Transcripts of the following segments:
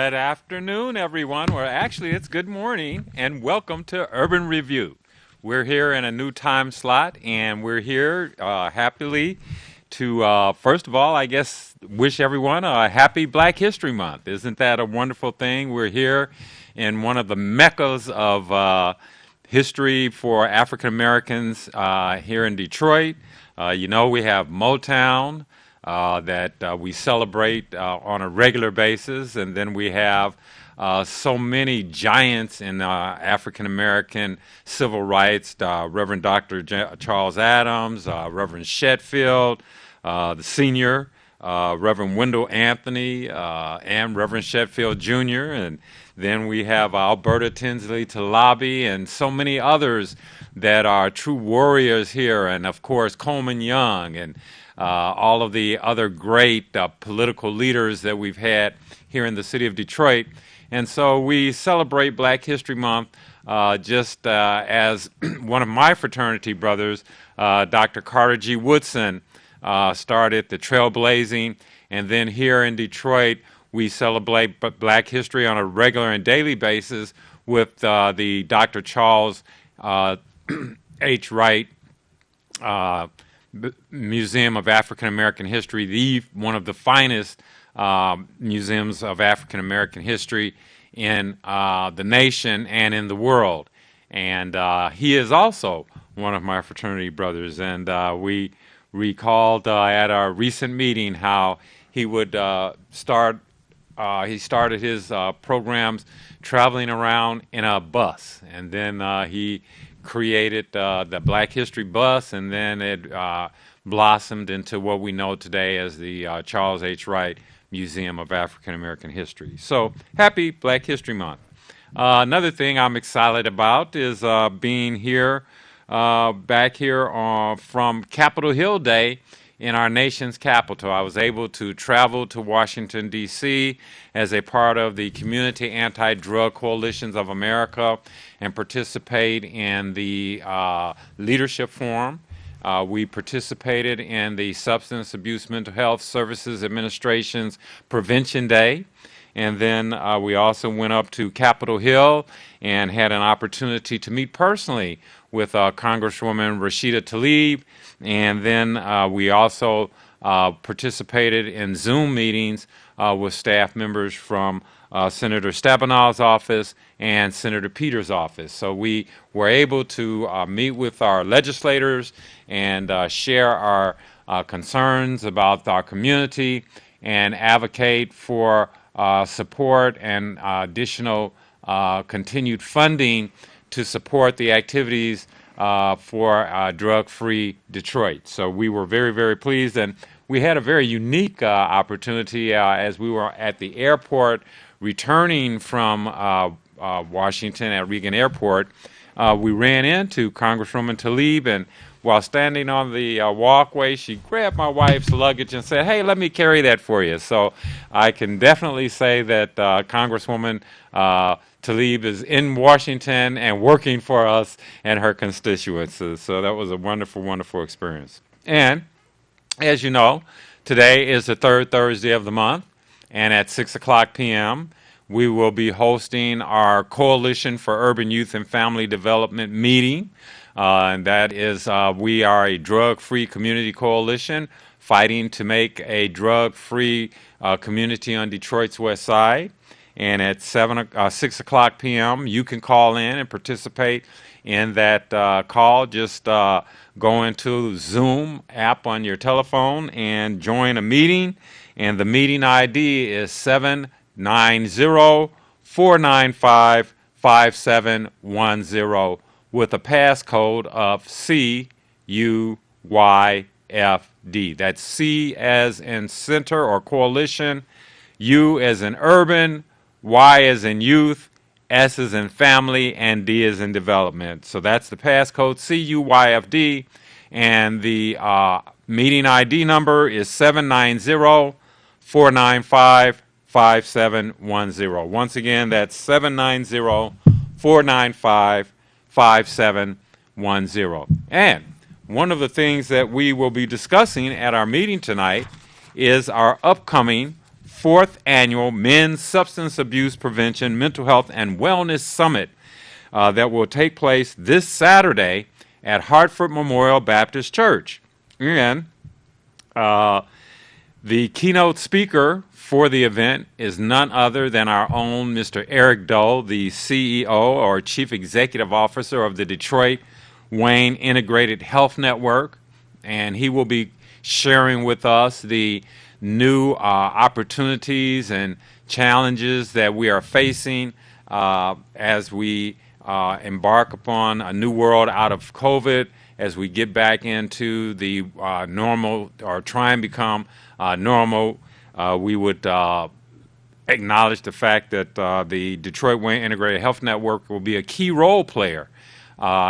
Good afternoon, everyone. Well, actually, it's good morning, and welcome to Urban Review. We're here in a new time slot, and we're here happily to, first of all, I guess, wish everyone a happy Black History Month. Isn't that a wonderful thing? We're here in one of the meccas of history for African Americans here in Detroit. We have Motown that we celebrate on a regular basis, and then we have so many giants in African American civil rights, Reverend Dr. Charles Adams, Reverend Shetfield, the senior, Reverend Wendell Anthony, and Reverend Shetfield Jr., and then we have Alberta Tinsley Talabi and so many others that are true warriors here, and of course Coleman Young and all of the other great political leaders that we've had here in the city of Detroit. And so we celebrate Black History Month just as one of my fraternity brothers, Dr. Carter G. Woodson, started the trailblazing. And then here in Detroit, we celebrate Black history on a regular and daily basis with the Dr. Charles H. Wright Museum of African American History, one of the finest museums of African American history in the nation and in the world. And he is also one of my fraternity brothers. And we recalled at our recent meeting how he would he started his programs traveling around in a bus. And then he created the Black History Bus, and then it blossomed into what we know today as the Charles H. Wright Museum of African American History. So happy Black History Month. Another thing I'm excited about is being here, back here from Capitol Hill Day in our nation's capital. I was able to travel to Washington, D.C. as a part of the Community Anti-Drug Coalitions of America and participate in the Leadership Forum. We participated in the Substance Abuse Mental Health Services Administration's Prevention Day. And then we also went up to Capitol Hill and had an opportunity to meet personally with Congresswoman Rashida Tlaib. And then we also participated in Zoom meetings with staff members from Senator Stabenow's office and Senator Peters' office. So we were able to meet with our legislators and share our concerns about our community and advocate for support and additional continued funding to support the activities for drug-free Detroit. So we were very, very pleased, and we had a very unique opportunity as we were at the airport returning from Washington at Reagan Airport. We ran into Congresswoman Tlaib, and while standing on the walkway, she grabbed my wife's luggage and said, "Hey, let me carry that for you." So I can definitely say that Congresswoman Tlaib is in Washington and working for us and her constituents. So that was a wonderful, wonderful experience. And as you know, today is the third Thursday of the month, and at 6 o'clock p.m., we will be hosting our Coalition for Urban Youth and Family Development meeting. And that is, we are a drug-free community coalition fighting to make a drug-free community on Detroit's west side. And at 6 o'clock p.m., you can call in and participate in that call. Just go into Zoom app on your telephone and join a meeting. And the meeting ID is 790-495-5710 with a passcode of CUYFD. That's C as in center or coalition, U as in urban, Y as in youth, S as in family, and D as in development. So that's the passcode, CUYFD, and the meeting ID number is 790-495-5710. Once again, that's 790-495-5710. And one of the things that we will be discussing at our meeting tonight is our upcoming 4th Annual Men's Substance Abuse Prevention, Mental Health, and Wellness Summit that will take place this Saturday at Hartford Memorial Baptist Church. And the keynote speaker for the event is none other than our own Mr. Eric Doe, the CEO or Chief Executive Officer of the Detroit Wayne Integrated Health Network, and he will be sharing with us the new opportunities and challenges that we are facing as we embark upon a new world out of COVID, as we get back into the normal, or try and become normal. We would acknowledge the fact that the Detroit Wayne Integrated Health Network will be a key role player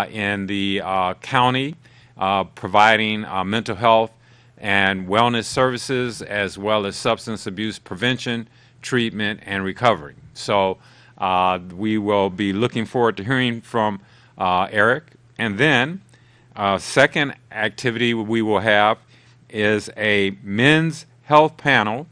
in the county, providing mental health and wellness services, as well as substance abuse prevention, treatment, and recovery. So we will be looking forward to hearing from Eric. And then second activity we will have is a men's health panel,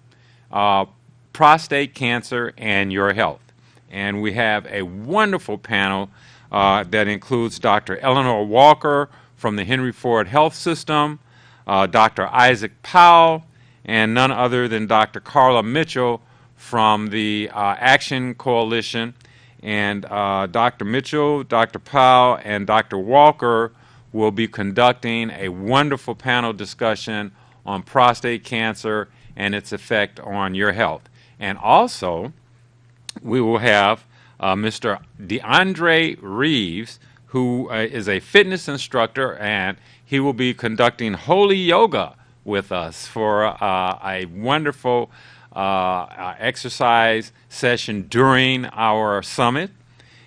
prostate cancer and your health. And we have a wonderful panel that includes Dr. Eleanor Walker from the Henry Ford Health System, Dr. Isaac Powell, and none other than Dr. Carla Mitchell from the Action Coalition. And Dr. Mitchell, Dr. Powell, and Dr. Walker will be conducting a wonderful panel discussion on prostate cancer and its effect on your health. And also, we will have Mr. DeAndre Reeves, who is a fitness instructor, and he will be conducting holy yoga with us for a wonderful exercise session during our summit.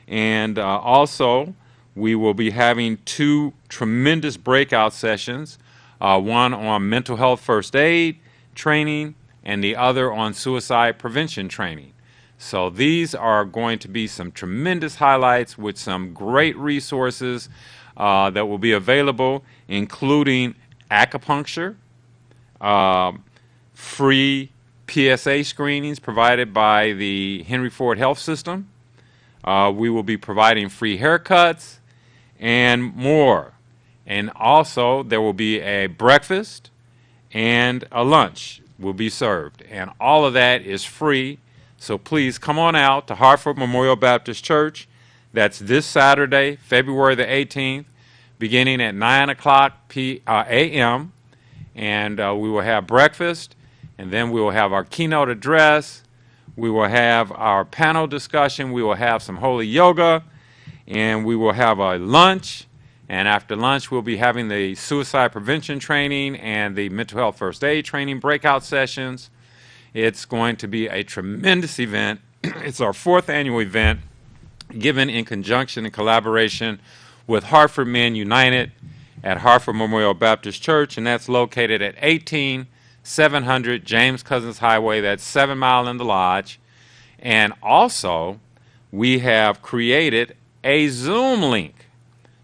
And also, we will be having two tremendous breakout sessions, one on mental health first aid training and the other on suicide prevention training. So these are going to be some tremendous highlights with some great resources that will be available, including acupuncture, free PSA screenings provided by the Henry Ford Health System. We will be providing free haircuts and more. And also there will be a breakfast and a lunch will be served. And all of that is free. So please come on out to Hartford Memorial Baptist Church. That's this Saturday, February the 18th, beginning at 9 o'clock a.m. And we will have breakfast, and then we will have our keynote address. We will have our panel discussion. We will have some holy yoga, and we will have a lunch. And after lunch, we'll be having the suicide prevention training and the mental health first aid training breakout sessions. It's going to be a tremendous event. It's our 4th annual event, given in conjunction and collaboration with Hartford Men United at Hartford Memorial Baptist Church, and that's located at 18700 James Cousins Highway. That's 7 Mile in the Lodge. And also, we have created a Zoom link.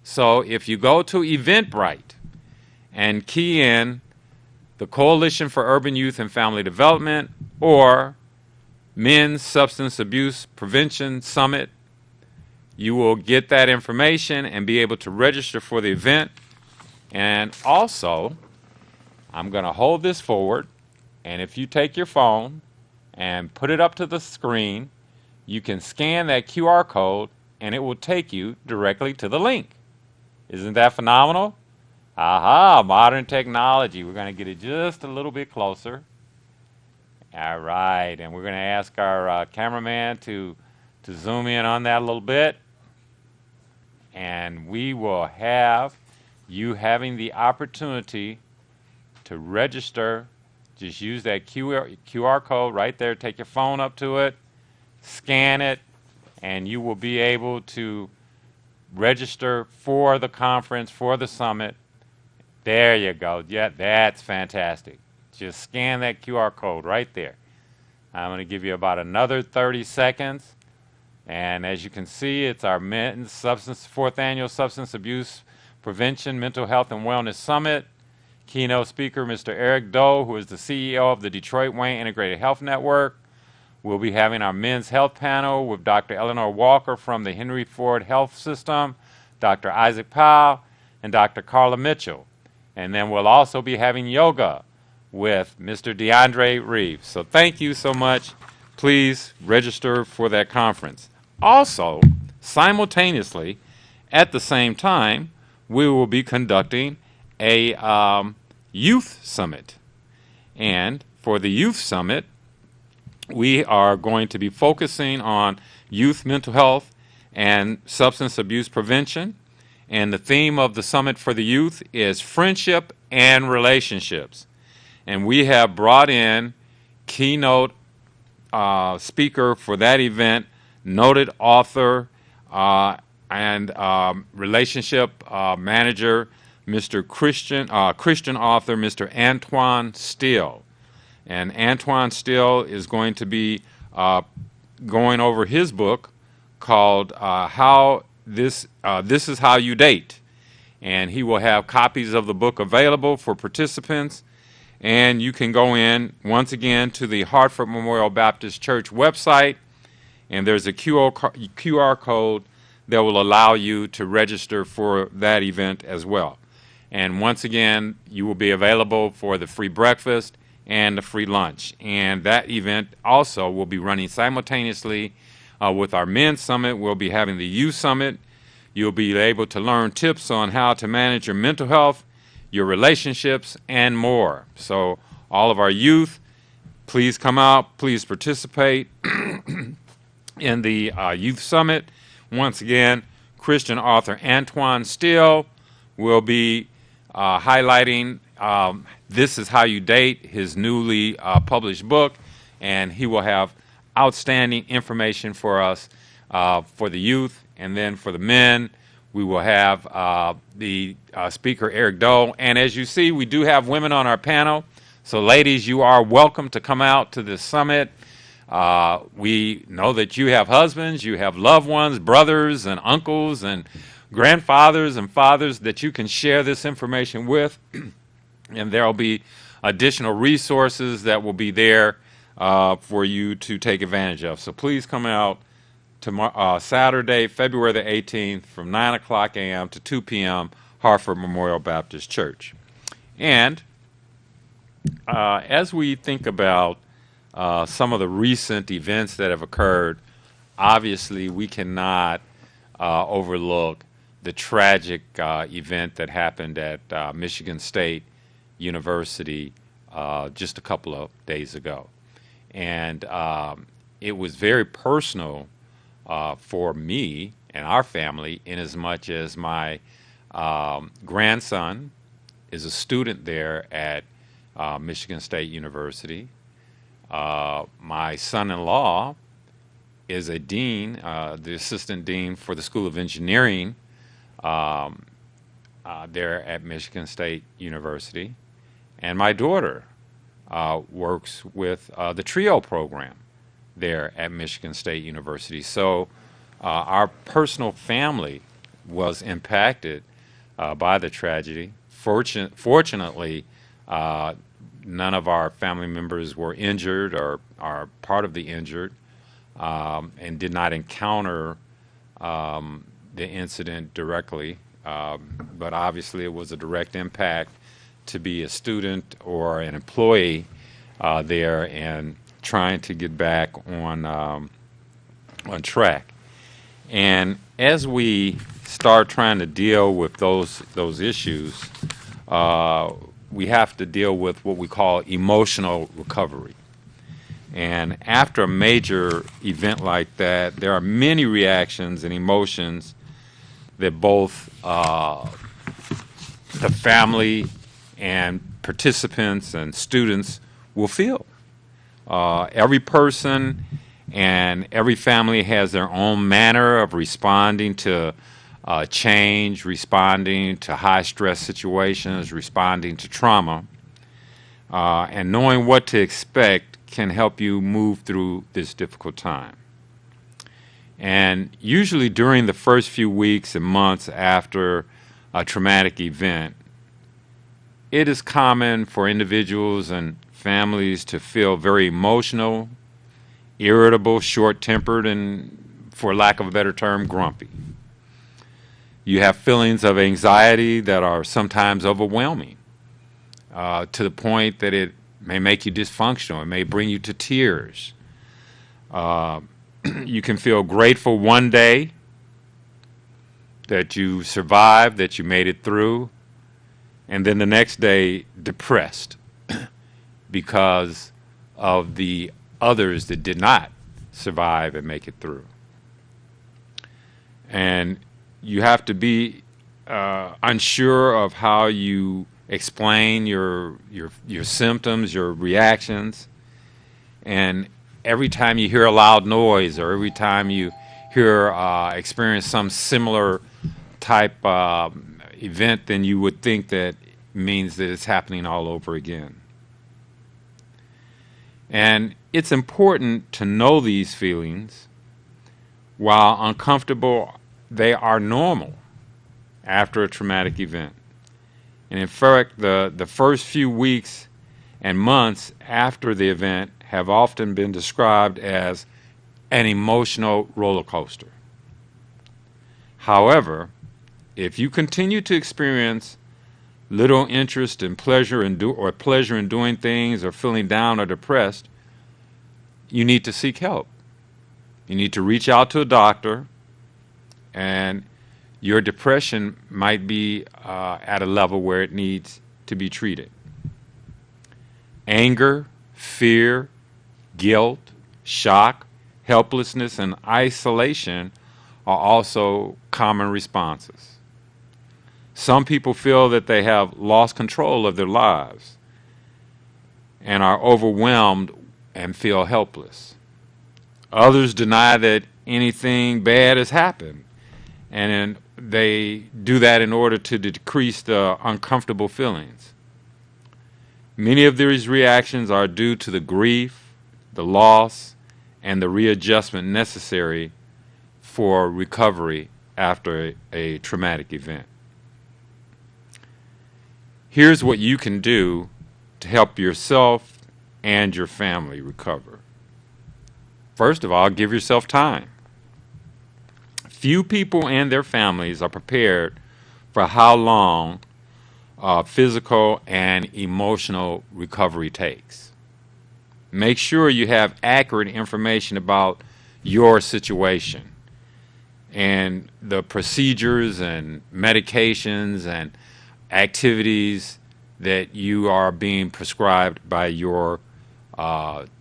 So if you go to Eventbrite and key in the Coalition for Urban Youth and Family Development or Men's Substance Abuse Prevention Summit, you will get that information and be able to register for the event. And also, I'm going to hold this forward, and if you take your phone and put it up to the screen, you can scan that QR code and it will take you directly to the link. Isn't that phenomenal? Aha, modern technology. We're going to get it just a little bit closer. All right, and we're going to ask our cameraman to zoom in on that a little bit. And we will have you having the opportunity to register. Just use that QR code right there. Take your phone up to it, scan it, and you will be able to register for the conference, for the summit. There you go. Yeah, that's fantastic. Just scan that QR code right there. I'm going to give you about another 30 seconds. And as you can see, it's our Men's 4th Annual Substance Abuse Prevention, Mental Health, and Wellness Summit. Keynote speaker, Mr. Eric Doe, who is the CEO of the Detroit Wayne Integrated Health Network. We'll be having our men's health panel with Dr. Eleanor Walker from the Henry Ford Health System, Dr. Isaac Powell, and Dr. Carla Mitchell. And then we'll also be having yoga with Mr. DeAndre Reeves. So thank you so much. Please register for that conference. Also, simultaneously, at the same time, we will be conducting a youth summit. And for the youth summit, we are going to be focusing on youth mental health and substance abuse prevention. And the theme of the summit for the youth is friendship and relationships. And we have brought in keynote speaker for that event, noted author and relationship manager, Mr. Christian author, Mr. Antoine Steele. And Antoine Steele is going to be going over his book called How This Is How You Date. And he will have copies of the book available for participants. And you can go in, once again, to the Hartford Memorial Baptist Church website, and there's a QR code that will allow you to register for that event as well. And once again, you will be available for the free breakfast and the free lunch. And that event also will be running simultaneously with our men's summit. We'll be having the youth summit. You'll be able to learn tips on how to manage your mental health, your relationships, and more. So all of our youth, please come out, please participate in the youth summit. Once again, Christian author Antoine Steele will be highlighting This Is How You Date, his newly published book, and he will have outstanding information for us for the youth. And then for the men, we will have the speaker, Eric Doe. And as you see, we do have women on our panel. So ladies, you are welcome to come out to this summit. We know that you have husbands, you have loved ones, brothers and uncles and grandfathers and fathers that you can share this information with. And there will be additional resources that will be there for you to take advantage of. So please come out tomorrow, Saturday, February the 18th, from 9 o'clock a.m. to 2 p.m., Hartford Memorial Baptist Church. And as we think about some of the recent events that have occurred, obviously we cannot overlook the tragic event that happened at Michigan State University just a couple of days ago. And it was very personal for me and our family, in as much as my grandson is a student there at Michigan State University. My son-in-law is a dean, the assistant dean for the School of Engineering there at Michigan State University. And my daughter works with the TRIO program there at Michigan State University. So our personal family was impacted by the tragedy. Fortunately, none of our family members were injured or are part of the injured, and did not encounter the incident directly. But obviously it was a direct impact to be a student or an employee there and trying to get back on track. And as we start trying to deal with those issues, we have to deal with what we call emotional recovery. And after a major event like that, there are many reactions and emotions that both the family and participants and students will feel. Every person and every family has their own manner of responding to change, responding to high-stress situations, responding to trauma. And knowing what to expect can help you move through this difficult time. And usually during the first few weeks and months after a traumatic event, it is common for individuals and families to feel very emotional, irritable, short-tempered, and, for lack of a better term, grumpy. You have feelings of anxiety that are sometimes overwhelming, to the point that it may make you dysfunctional. It may bring you to tears. You can feel grateful one day that you survived, that you made it through, and then the next day depressed because of the others that did not survive and make it through. And you have to be unsure of how you explain your symptoms, your reactions, and every time you hear a loud noise or every time you experience some similar type event, then you would think that means that it's happening all over again. And it's important to know these feelings. While uncomfortable, they are normal after a traumatic event. And in fact, the first few weeks and months after the event have often been described as an emotional roller coaster. However, if you continue to experience little interest and pleasure in doing things, or feeling down or depressed, you need to seek help. You need to reach out to a doctor, and your depression might be at a level where it needs to be treated. Anger, fear, guilt, shock, helplessness, and isolation are also common responses. Some people feel that they have lost control of their lives and are overwhelmed and feel helpless. Others deny that anything bad has happened, and they do that in order to decrease the uncomfortable feelings. Many of these reactions are due to the grief, the loss, and the readjustment necessary for recovery after a traumatic event. Here's what you can do to help yourself and your family recover. First of all, give yourself time. Few people and their families are prepared for how long physical and emotional recovery takes. Make sure you have accurate information about your situation and the procedures and medications and activities that you are being prescribed by your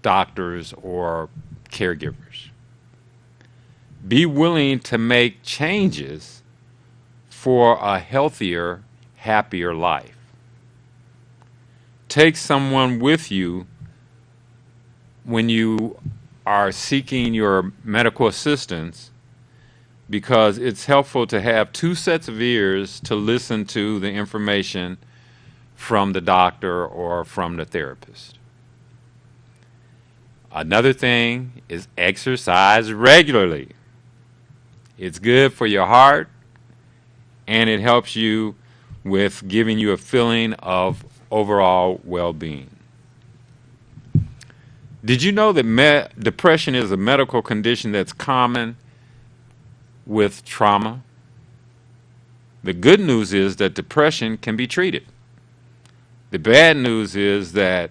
doctors or caregivers. Be willing to make changes for a healthier, happier life. Take someone with you when you are seeking your medical assistance, because it's helpful to have two sets of ears to listen to the information from the doctor or from the therapist. Another thing is exercise regularly. It's good for your heart, and it helps you with giving you a feeling of overall well-being. Did you know that depression is a medical condition that's common with trauma? The good news is that depression can be treated. The bad news is that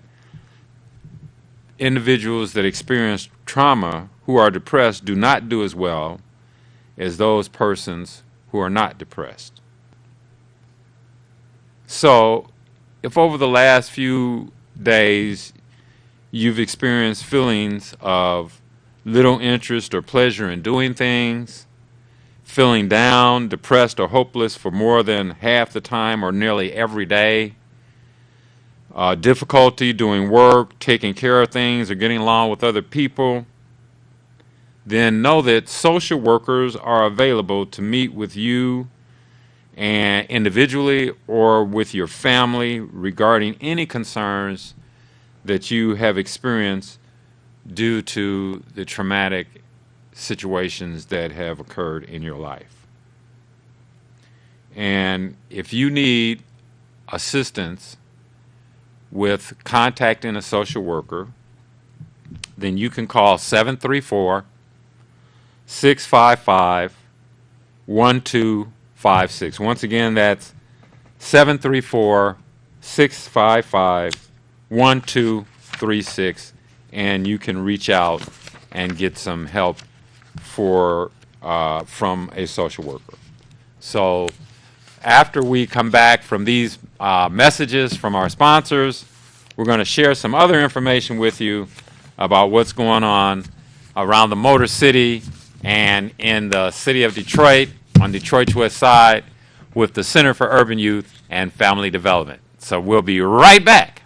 individuals that experience trauma who are depressed do not do as well as those persons who are not depressed. So, if over the last few days you've experienced feelings of little interest or pleasure in doing things, feeling down, depressed, or hopeless for more than half the time or nearly every day, difficulty doing work, taking care of things, or getting along with other people, then know that social workers are available to meet with you and individually or with your family regarding any concerns that you have experienced due to the traumatic situations that have occurred in your life. And if you need assistance with contacting a social worker, then you can call 734-655-1256. Once again, that's 734-655-1236, and you can reach out and get some help from a social worker. So after we come back from these messages from our sponsors, we're going to share some other information with you about what's going on around the Motor City and in the city of Detroit, on Detroit's west side, with the Center for Urban Youth and Family Development. So we'll be right back.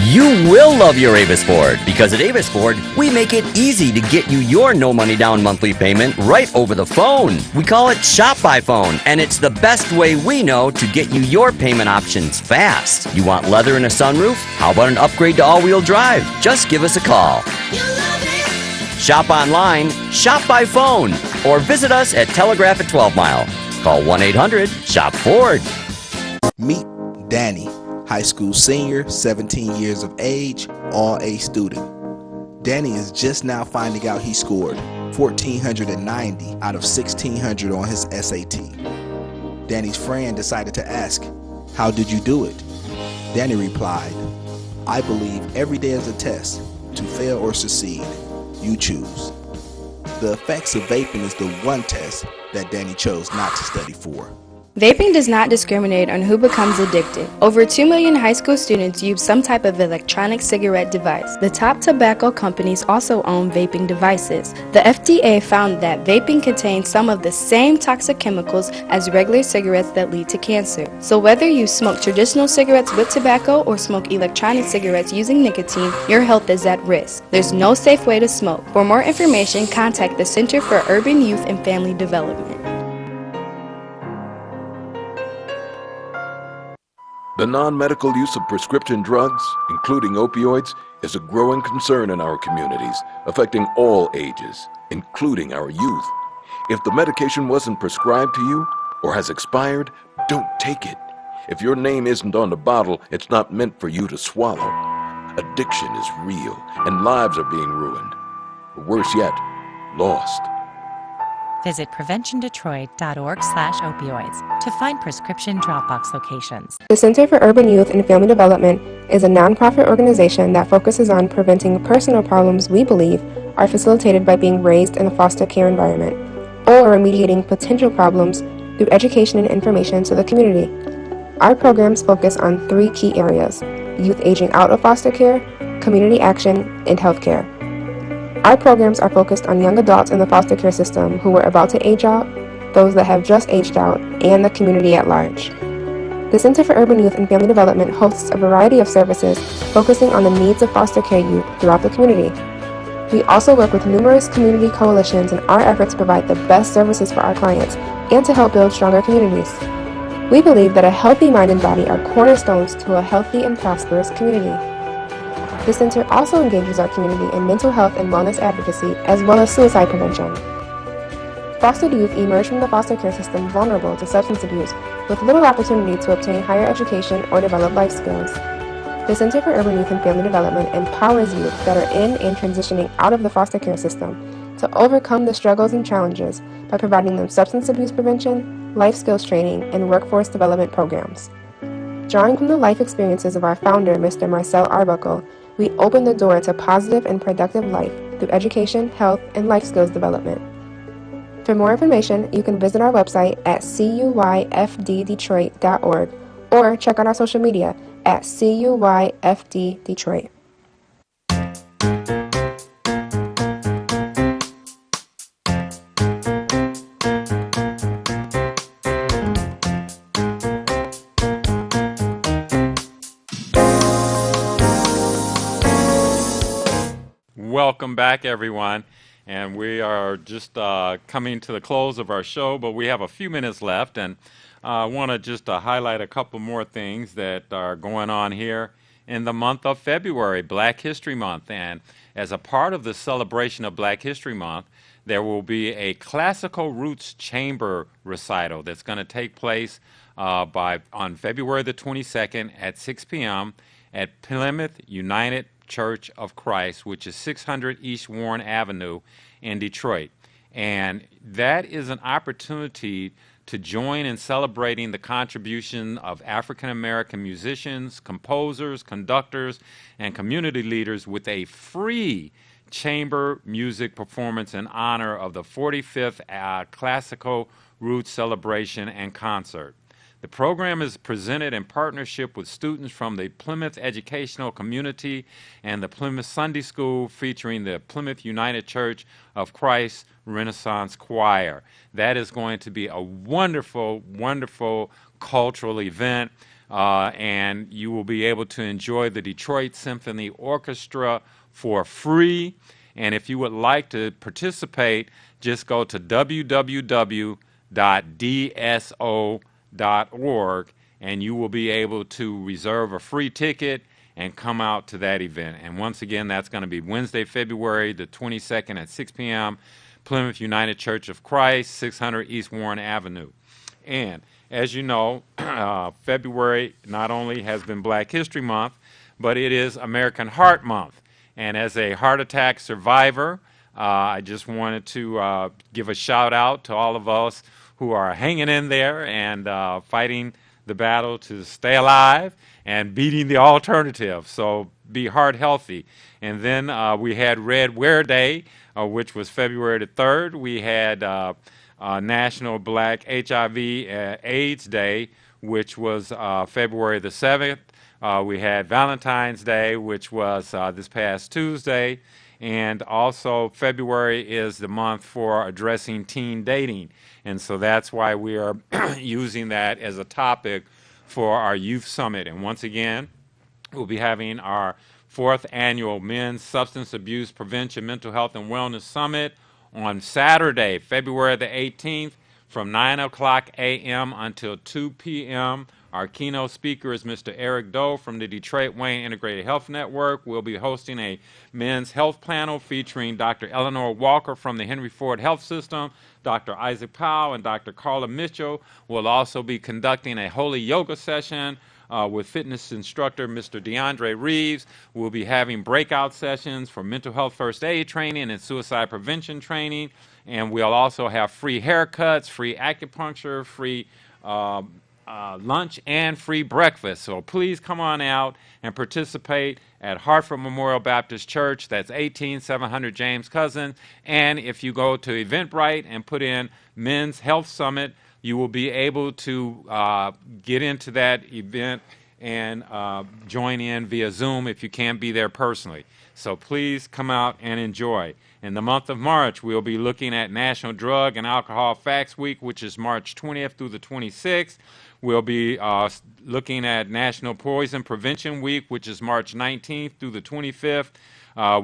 You will love your Avis Ford, because at Avis Ford, we make it easy to get you your no money down monthly payment right over the phone. We call it Shop by Phone, and it's the best way we know to get you your payment options fast. You want leather and a sunroof? How about an upgrade to all-wheel drive? Just give us a call. Shop online, shop by phone, or visit us at Telegraph at 12 Mile. Call 1-800-SHOP-FORD. Meet Danny, high school senior, 17 years of age, all-A student. Danny is just now finding out he scored 1,490 out of 1,600 on his SAT. Danny's friend decided to ask, "How did you do it?" Danny replied, "I believe every day is a test. To fail or succeed, you choose." The effects of vaping is the one test that Danny chose not to study for. Vaping does not discriminate on who becomes addicted. Over 2 million high school students use some type of electronic cigarette device. The top tobacco companies also own vaping devices. The FDA found that vaping contains some of the same toxic chemicals as regular cigarettes that lead to cancer. So whether you smoke traditional cigarettes with tobacco or smoke electronic cigarettes using nicotine, your health is at risk. There's no safe way to smoke. For more information, contact the Center for Urban Youth and Family Development. The non-medical use of prescription drugs, including opioids, is a growing concern in our communities, affecting all ages, including our youth. If the medication wasn't prescribed to you or has expired, don't take it. If your name isn't on the bottle, it's not meant for you to swallow. Addiction is real, and lives are being ruined. Or worse yet, lost. Visit PreventionDetroit.org/opioids to find prescription Dropbox locations. The Center for Urban Youth and Family Development is a nonprofit organization that focuses on preventing personal problems we believe are facilitated by being raised in a foster care environment, or remediating potential problems through education and information to the community. Our programs focus on 3 key areas: youth aging out of foster care, community action, and healthcare. Our programs are focused on young adults in the foster care system who are about to age out, those that have just aged out, and the community at large. The Center for Urban Youth and Family Development hosts a variety of services focusing on the needs of foster care youth throughout the community. We also work with numerous community coalitions in our effort to provide the best services for our clients and to help build stronger communities. We believe that a healthy mind and body are cornerstones to a healthy and prosperous community. The Center also engages our community in mental health and wellness advocacy, as well as suicide prevention. Fostered youth emerge from the foster care system vulnerable to substance abuse, with little opportunity to obtain higher education or develop life skills. The Center for Urban Youth and Family Development empowers youth that are in and transitioning out of the foster care system to overcome the struggles and challenges by providing them substance abuse prevention, life skills training, and workforce development programs. Drawing from the life experiences of our founder, Mr. Marcel Arbuckle, we open the door to positive and productive life through education, health, and life skills development. For more information, you can visit our website at cuyfddetroit.org or check out our social media at cuyfddetroit. Welcome back, everyone. And we are just coming to the close of our show, but we have a few minutes left. And I want to just highlight a couple more things that are going on here in the month of February, Black History Month. And as a part of the celebration of Black History Month, there will be a classical roots chamber recital that's going to take place on February the 22nd at 6 p.m. at Plymouth United Church of Christ, which is 600 East Warren Avenue in Detroit. And that is an opportunity to join in celebrating the contribution of African American musicians, composers, conductors, and community leaders with a free chamber music performance in honor of the 45th Classical Roots Celebration and Concert. The program is presented in partnership with students from the Plymouth Educational Community and the Plymouth Sunday School, featuring the Plymouth United Church of Christ Renaissance Choir. That is going to be a wonderful, wonderful cultural event, and you will be able to enjoy the Detroit Symphony Orchestra for free. And if you would like to participate, just go to www.dso.org, and you will be able to reserve a free ticket and come out to that event. And once again, that's going to be Wednesday, February the 22nd at 6 p.m., Plymouth United Church of Christ, 600 East Warren Avenue. And as you know, February not only has been Black History Month, but it is American Heart Month. And as a heart attack survivor, I just wanted to give a shout out to all of us who are hanging in there and fighting the battle to stay alive and beating the alternative. So be heart healthy. And then we had Red Wear Day, which was February the 3rd. We had National Black HIV AIDS Day, which was February the 7th. We had Valentine's Day, which was this past Tuesday. And also February is the month for addressing teen dating. And so that's why we are using that as a topic for our Youth Summit. And once again, we'll be having our 4th Annual Men's Substance Abuse Prevention, Mental Health, and Wellness Summit on Saturday, February the 18th, from 9 o'clock a.m. until 2 p.m. Our keynote speaker is Mr. Eric Doe from the Detroit Wayne Integrated Health Network. We'll be hosting a men's health panel featuring Dr. Eleanor Walker from the Henry Ford Health System, Dr. Isaac Powell, and Dr. Carla Mitchell. We'll also be conducting a holy yoga session with fitness instructor Mr. DeAndre Reeves. We'll be having breakout sessions for mental health first aid training and suicide prevention training. And we'll also have free haircuts, free acupuncture, free lunch, and free breakfast. So please come on out and participate at Hartford Memorial Baptist Church. That's 18700 James Cousin. And if you go to Eventbrite and put in Men's Health Summit, you will be able to get into that event and join in via Zoom if you can't be there personally. So please come out and enjoy. In the month of March, we'll be looking at National Drug and Alcohol Facts Week, which is March 20th through the 26th. We'll be looking at National Poison Prevention Week, which is March 19th through the 25th.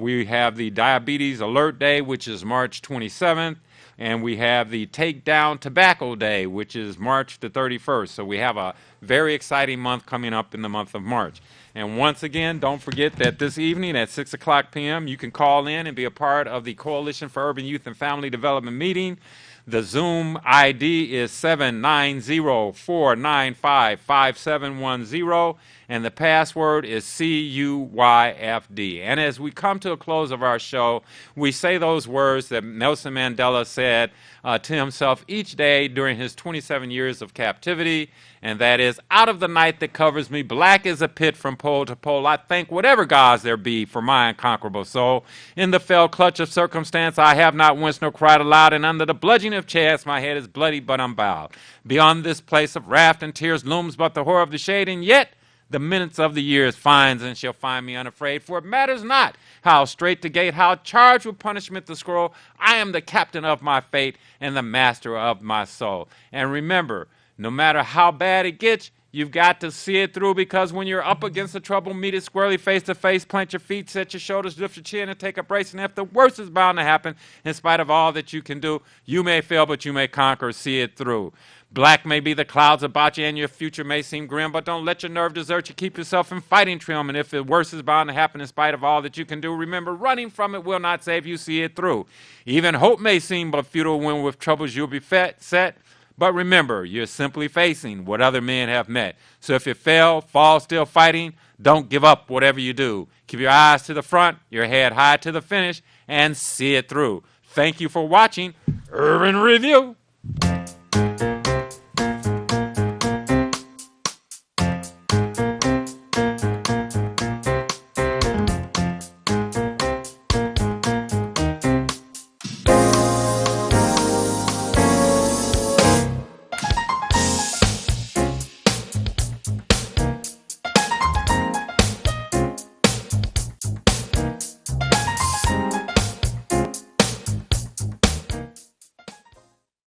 We have the Diabetes Alert Day, which is March 27th. And we have the Take Down Tobacco Day, which is March the 31st. So we have a very exciting month coming up in the month of March. And once again, don't forget that this evening at 6 o'clock p.m., you can call in and be a part of the Coalition for Urban Youth and Family Development meeting. The Zoom ID is 790-495-5710, and the password is CUYFD. And as we come to a close of our show, we say those words that Nelson Mandela said to himself each day during his 27 years of captivity, and that is, out of the night that covers me, black as a pit from pole to pole, I thank whatever gods there be for my unconquerable soul. In the fell clutch of circumstance, I have not winced nor cried aloud, and under the bludgeoning of chance, my head is bloody, but I'm bowed. Beyond this place of wrath and tears looms but the horror of the shade, and yet the minutes of the years finds and shall find me unafraid, for it matters not how straight the gate, how charged with punishment the scroll. I am the captain of my fate and the master of my soul. And remember, no matter how bad it gets, You've got to see it through, because when you're up against the trouble, meet it squarely face to face, plant your feet, set your shoulders, lift your chin, and take a brace. And if the worst is bound to happen, in spite of all that you can do, you may fail, but you may conquer. See it through. Black may be the clouds about you, and your future may seem grim, but don't let your nerve desert you. Keep yourself in fighting trim. And if the worst is bound to happen, in spite of all that you can do, remember, running from it will not save you. See it through. Even hope may seem but futile when with troubles you'll be set. But remember, you're simply facing what other men have met. So if you fail, fall still fighting, don't give up whatever you do. Keep your eyes to the front, your head high to the finish, and see it through. Thank you for watching Urban Review.